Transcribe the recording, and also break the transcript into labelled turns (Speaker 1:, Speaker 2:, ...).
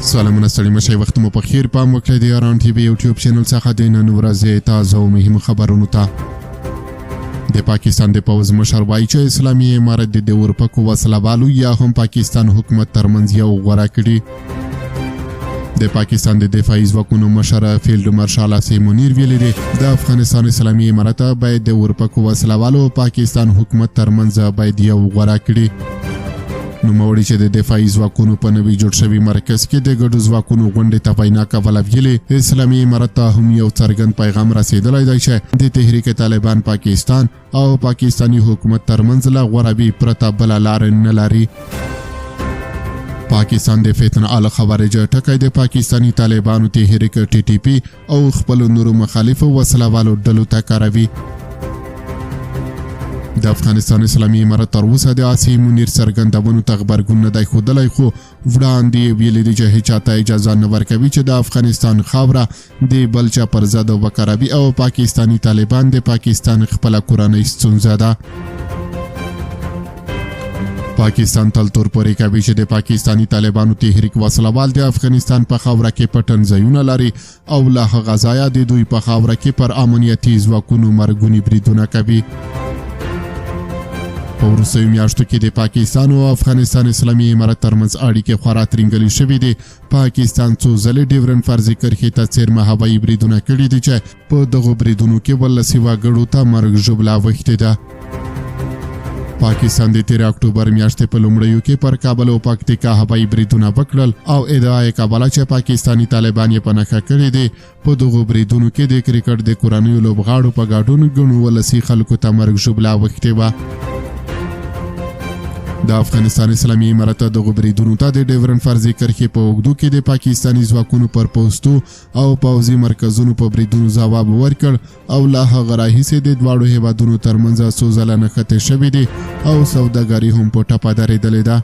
Speaker 1: سلامونه ستړي مشئ وخت مو په خیر پام وکړئ د ایران ټي وي یوټیوب چینل څخه د نن ورځې تازه او مهمو خبرونو ته د پاکستان د پوځ مشر وایي چې اسلامي امارت د اورپکو وسلوالو یا هم پاکستان حکومت ترمنځ یو غوره کړي د پاکستان د دفاعي ځواکونو مشر فیلډ مارشال اسیم منیر ویلي دی د افغانستان اسلامي امارت باید د اورپکو وسلوالو پاکستان حکومت ترمنځ باید یو غوره کړي نوموړي چې د دفاعي ځواکونو په نوي جوړ شوي مرکز کې د ګډو ځواکونو غونډې ته وینا کوله ویلي اسلامي امارت ته هم یو څرګند پیغام رسېدلی دی چې د تحریک طالبان پاکستان او پاکستانی حکومت ترمنځ له غوره پرته بله لاره نه لري پاکستان د فتنه ال خوارج ټکی د پاکستانی طالبانو تحریک ټي ټي پی او خپل نورو مخالفو وسلوالو ډلو ته کاروي د افغانستان اسلامي امارت تر اوسه د اسیم منیر څرګندونو ته غبرګون نه دی ښودلی خو وړاندې ویلي دي چې هیڅ چاته اجازه نه ورکوي چې د افغانستان خاوره د بل چا پر ضد وکاروي او پاکستانی طالبان د پاکستان خپله کورنۍ ستونزه ده پاکستان تل تور پورې کوي چې د پاکستانی طالبانو تحریک وسلوال د افغانستان په خاوره کې پټن ځایونه لري او له هغه ځایه د دوی په خاوره کې پر امنیتي ځواکونو مرګوني بریدونه کوي په وروستیو میاشتو کې د پاکستان او افغانستان اسلامي امارت ترمنځ اړیکې خورا ترینګلې شوې دي پاکستان څو ځلې ډیورنډ فرضي کرښې ته څیرمه هوایي بریدونه کړي دي چې په دغو بریدونو کې 18 وګړو ته مرګ ژوبله اوښتې ده پاکستان د 13 اکتوبر میاشتې په لومړیو کې پر کابل او پکتیکا هوایي بریدونه وکړل او ادعا یې کوله چې پاکستانی طالبان یې په نښه کړي دي په دغو بریدونو کې د کرکټ د کورنیو لوبغاړو په ګډون ګڼو ولسي خلکو ته مرګ ژوبله اوښتې وه د افغانستان اسلامي امارت دغو بریدونو ته د ډیورنډ فرضي کرښې په اوږدو کې د پاکستاني ځواکونو پر پوستو او پوځي مرکزونو په بریدونو ځواب ورکړ او له هغه راهیسې د دواړو هیوادونو ترمنځ څو ځله نښتې شوې دي او سوداګري هم په ټپه درېدلې ده